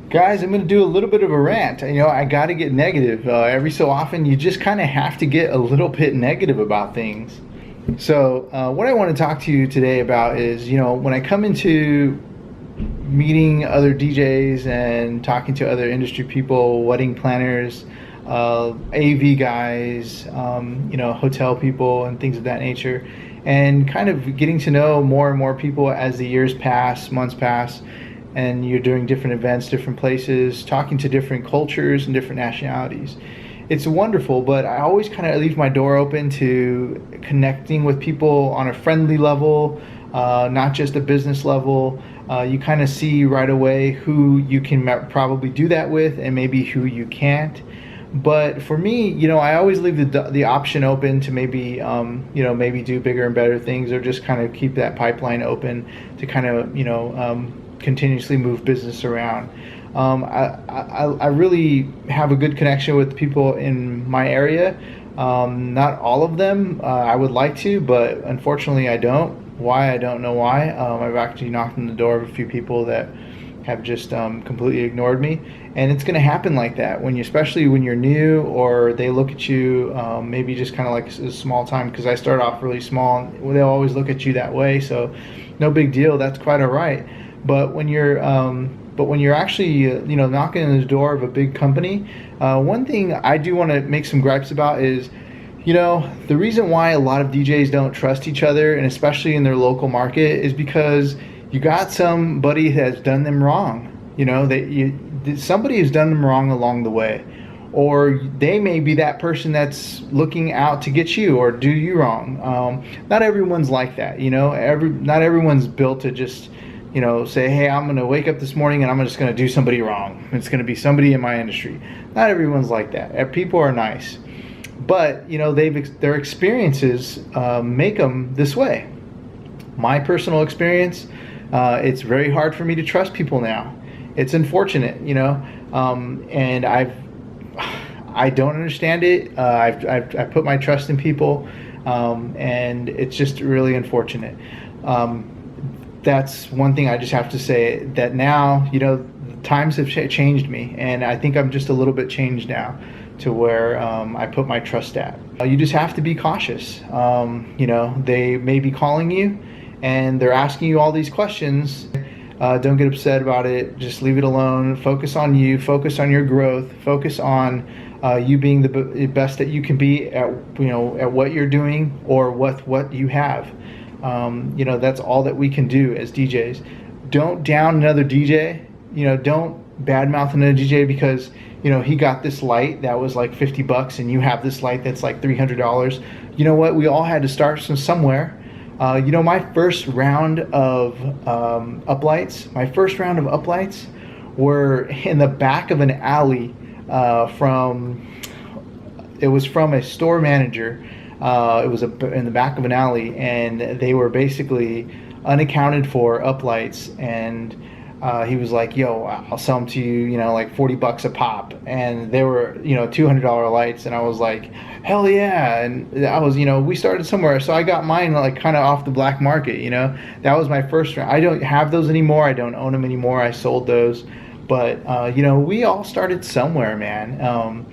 Guys, I'm going to do a little bit of a rant. I got to get negative. Every so often, you just kind of have to get a little bit negative about things. So, what I want to talk to you today about is, when I come into meeting other DJs and talking to other industry people, wedding planners, AV guys, hotel people, and things of that nature, and kind of getting to know more and more people as the years pass, months pass, and you're doing different events, different places, talking to different cultures and different nationalities. It's wonderful, but I always kind of leave my door open to connecting with people on a friendly level, not just a business level. You kind of see right away who you can probably do that with and maybe who you can't. But for me, I always leave the option open to maybe, maybe do bigger and better things, or just kind of keep that pipeline open to kind of, continuously move business around. I really have a good connection with people in my area. Not all of them. I would like to, but unfortunately I don't. Why? I don't know why. I've actually knocked on the door of a few people that have just completely ignored me, and it's going to happen like that especially when you're new, or they look at you maybe just kind of like a small time, because I started off really small. They'll always look at you that way, so no big deal. That's quite all right. But when you're actually knocking on the door of a big company, one thing I do want to make some gripes about is, the reason why a lot of DJs don't trust each other, and especially in their local market, is because you got somebody that's done them wrong. Somebody has done them wrong along the way, or they may be that person that's looking out to get you or do you wrong. Not everyone's like that. Not everyone's built to just say, hey, I'm going to wake up this morning and I'm just going to do somebody wrong. It's going to be somebody in my industry. Not everyone's like that. People are nice, but their experiences make them this way. My personal experience, it's very hard for me to trust people now. It's unfortunate, and I don't understand it. I've put my trust in people, and it's just really unfortunate. That's one thing I just have to say, that now, times have changed me, and I think I'm just a little bit changed now to where I put my trust at. You just have to be cautious. They may be calling you and they're asking you all these questions. Don't get upset about it. Just leave it alone. Focus on you. Focus on your growth. Focus on you being the best that you can be at at what you're doing, or what you have. That's all that we can do as DJs. Don't down another DJ. Don't badmouth another DJ because he got this light that was like $50 and you have this light that's like $300. You know what? We all had to start from somewhere. My first round of uplights, were in the back of an alley. It was from a store manager. It was in the back of an alley, and they were basically unaccounted for uplights. And he was like, "Yo, I'll sell them to you, like $40 a pop." And they were, $200 lights, and I was like, "Hell yeah!" And I was, we started somewhere, so I got mine like kind of off the black market. That was my first round. I don't have those anymore. I don't own them anymore. I sold those, but we all started somewhere, man.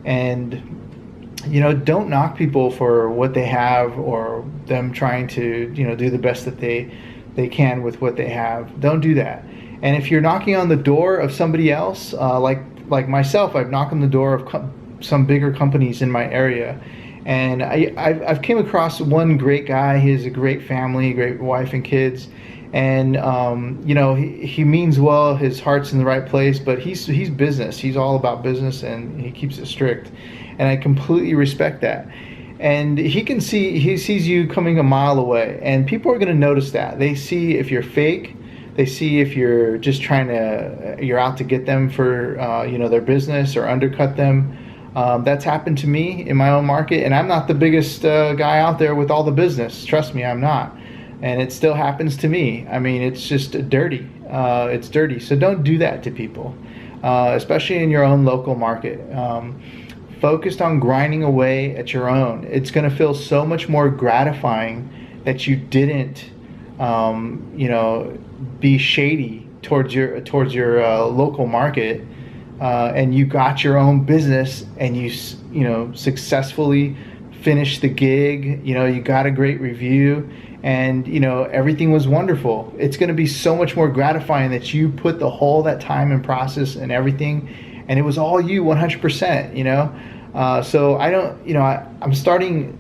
And don't knock people for what they have, or them trying to, do the best that they can with what they have. Don't do that. And if you're knocking on the door of somebody else, like myself, I've knocked on the door of some bigger companies in my area, and I've came across one great guy. He has a great family, great wife and kids, and he means well. His heart's in the right place, but he's business. He's all about business, and he keeps it strict, and I completely respect that. And he sees you coming a mile away, and people are going to notice that. They see if you're fake. They see if you're just you're out to get them for their business, or undercut them. That's happened to me in my own market, and I'm not the biggest guy out there with all the business. Trust me, I'm not. And it still happens to me. I mean, it's just dirty. It's dirty. So don't do that to people, especially in your own local market. Focused on grinding away at your own. It's going to feel so much more gratifying that you didn't, be shady towards your local market, and you got your own business, and you know, successfully finished the gig, you know, you got a great review, and you know, everything was wonderful. It's going to be so much more gratifying that you put the whole that time and process and everything, and it was all you 100%, you know. So I don't, you know, I'm starting,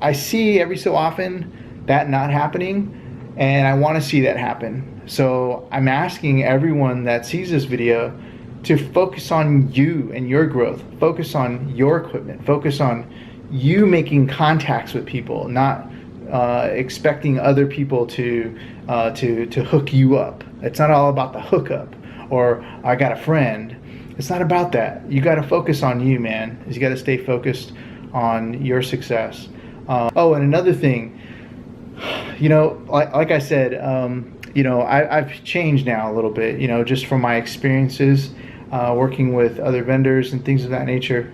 I see every so often that not happening, and I want to see that happen. So I'm asking everyone that sees this video to focus on you and your growth, focus on your equipment, focus on you making contacts with people, not expecting other people to hook you up. It's not all about the hookup or I got a friend. It's not about that. You got to focus on you, man. You got to stay focused on your success. Oh, and another thing, you know, like I said, you know, I've changed now a little bit, you know, just from my experiences working with other vendors and things of that nature.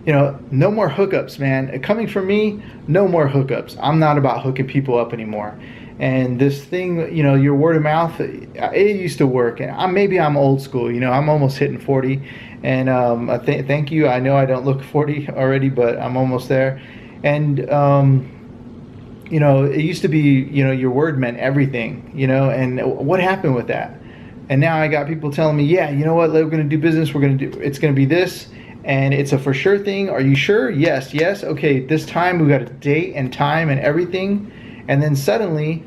You know, no more hookups, man. Coming from me, no more hookups. I'm not about hooking people up anymore. And this thing, you know, your word of mouth, it used to work. And maybe I'm old school, you know, I'm almost hitting 40. And thank you. I know I don't look 40 already, but I'm almost there. And, you know, it used to be, you know, your word meant everything, you know, and what happened with that? And now I got people telling me, yeah, you know what, we're going to do business. It's going to be this. And it's a for sure thing. Are you sure? Yes, yes. Okay, this time we got a date and time and everything. And then suddenly,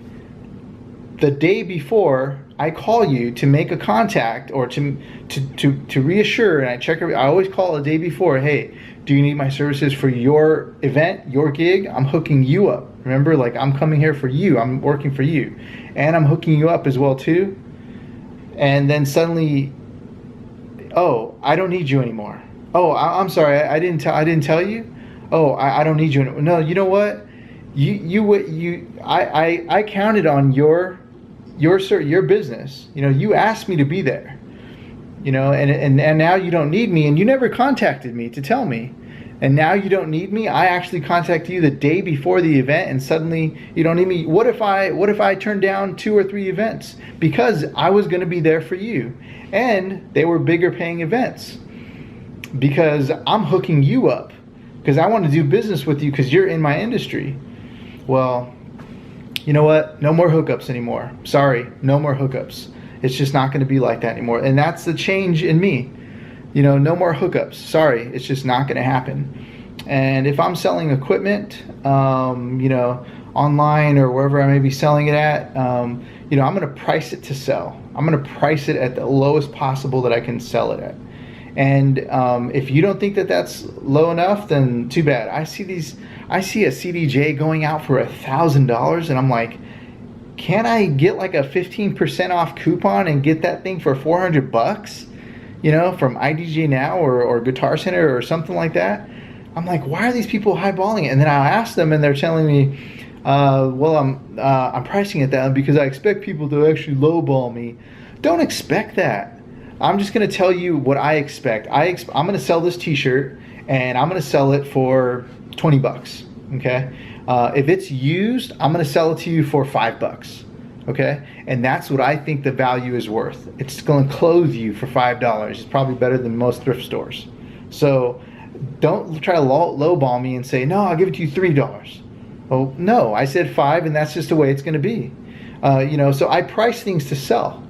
the day before, I call you to make a contact or to reassure, and I always call the day before, hey, do you need my services for your event, your gig? I'm hooking you up. Remember, like, I'm coming here for you. I'm working for you. And I'm hooking you up as well too. And then suddenly, oh, I don't need you anymore. Oh, I'm sorry, I didn't tell you. Oh, I don't need you anymore. No, you know what? I counted on your business. You know, you asked me to be there. You know, and now you don't need me, and you never contacted me to tell me. And now you don't need me. I actually contacted you the day before the event, and suddenly you don't need me. What if I turned down 2 or 3 events because I was going to be there for you, and they were bigger paying events? Because I'm hooking you up because I want to do business with you because you're in my industry. Well, you know what? No more hookups anymore. Sorry, no more hookups. It's just not going to be like that anymore. And that's the change in me. You know, no more hookups. Sorry, it's just not going to happen. And if I'm selling equipment, you know, online or wherever I may be selling it at, you know, I'm going to price it to sell. I'm going to price it at the lowest possible that I can sell it at. And if you don't think that that's low enough, then too bad. I see a CDJ going out for $1,000, and I'm like, can I get like a 15% off coupon and get that thing for $400? You know, from IDJ Now or Guitar Center or something like that. I'm like, why are these people highballing it? And then I'll ask them, and they're telling me, well, I'm pricing it down because I expect people to actually lowball me. Don't expect that. I'm just going to tell you what I expect. I'm going to sell this t-shirt, and I'm going to sell it for 20 bucks. Okay. If it's used, I'm going to sell it to you for $5. Okay. And that's what I think the value is worth. It's going to clothe you for $5. It's probably better than most thrift stores. So don't try to lowball me and say, no, I'll give it to you $3. Oh, no, I said 5, and that's just the way it's going to be. You know, so I price things to sell.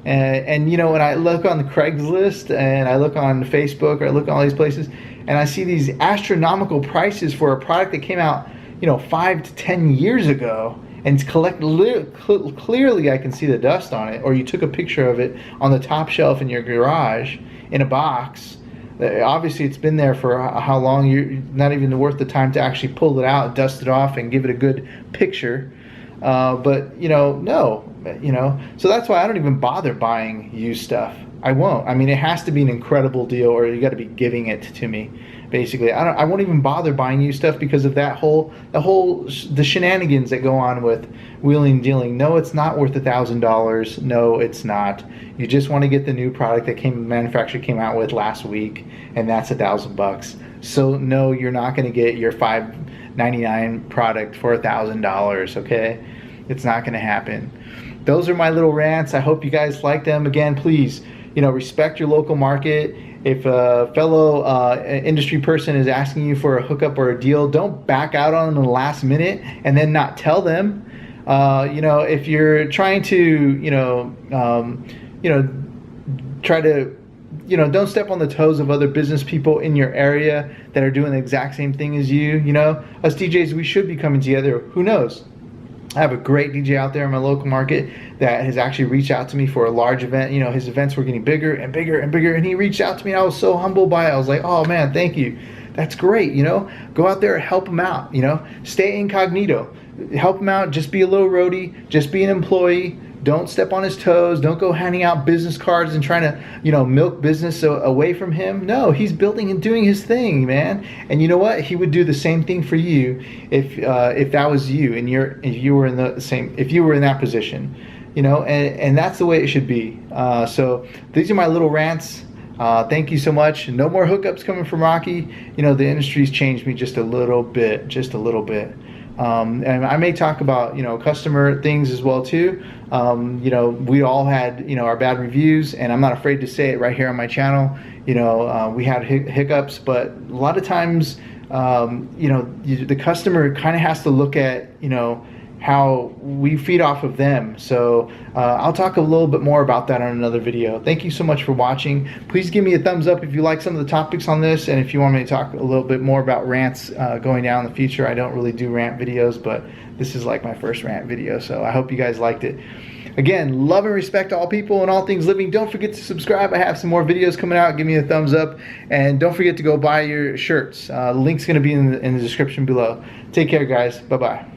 And you know, when I look on the Craigslist and I look on Facebook or I look on all these places and I see these astronomical prices for a product that came out, you know, 5 to 10 years ago, and it's clearly I can see the dust on it, or you took a picture of it on the top shelf in your garage in a box. Obviously it's been there for how long, you're not even worth the time to actually pull it out, dust it off, and give it a good picture. But you know, no, you know, so that's why I don't even bother buying used stuff. I won't. I mean, it has to be an incredible deal, or you got to be giving it to me. Basically, I won't even bother buying used stuff because of the shenanigans that go on with wheeling and dealing. No, it's not worth $1,000. No, it's not. You just want to get the new product that manufacturer came out with last week, and that's $1,000. So no, you're not going to get your $5.99 product for $1,000. Okay, it's not going to happen. those are my little rants. I hope you guys like them. Again, please, respect your local market. If a fellow industry person is asking you for a hookup or a deal, don't back out on them in the last minute and then not tell them. If you're trying to, try to, don't step on the toes of other business people in your area that are doing the exact same thing as you. Us DJs, we should be coming together. Who knows? I have a great DJ out there in my local market that has actually reached out to me for a large event. His events were getting bigger and bigger and bigger, and he reached out to me. I was so humbled by it. I was like, oh man, thank you. That's great. Go out there and help him out. Stay incognito. Help him out. Just be a little roadie. Just be an employee. Don't step on his toes. Don't go handing out business cards and trying to, milk business away from him. No, he's building and doing his thing, man. And you know what? He would do the same thing for you if that was you and if you were in that position, and that's the way it should be. So these are my little rants. Thank you so much. No more hookups coming from Rocky. The industry's changed me just a little bit. And I may talk about, customer things as well too. We all had, our bad reviews, and I'm not afraid to say it right here on my channel. We had hiccups, but a lot of times, the customer kind of has to look at, how we feed off of them. So I'll talk a little bit more about that on another video. Thank you so much for watching. Please give me a thumbs up if you like some of the topics on this, and if you want me to talk a little bit more about rants going down in the future. I don't really do rant videos, but this is like my first rant video, so I hope you guys liked it. Again, love and respect to all people and all things living. Don't forget to subscribe. I have some more videos coming out. Give me a thumbs up, and don't forget to go buy your shirts. The link's going to be in the description below. Take care, guys. Bye-bye.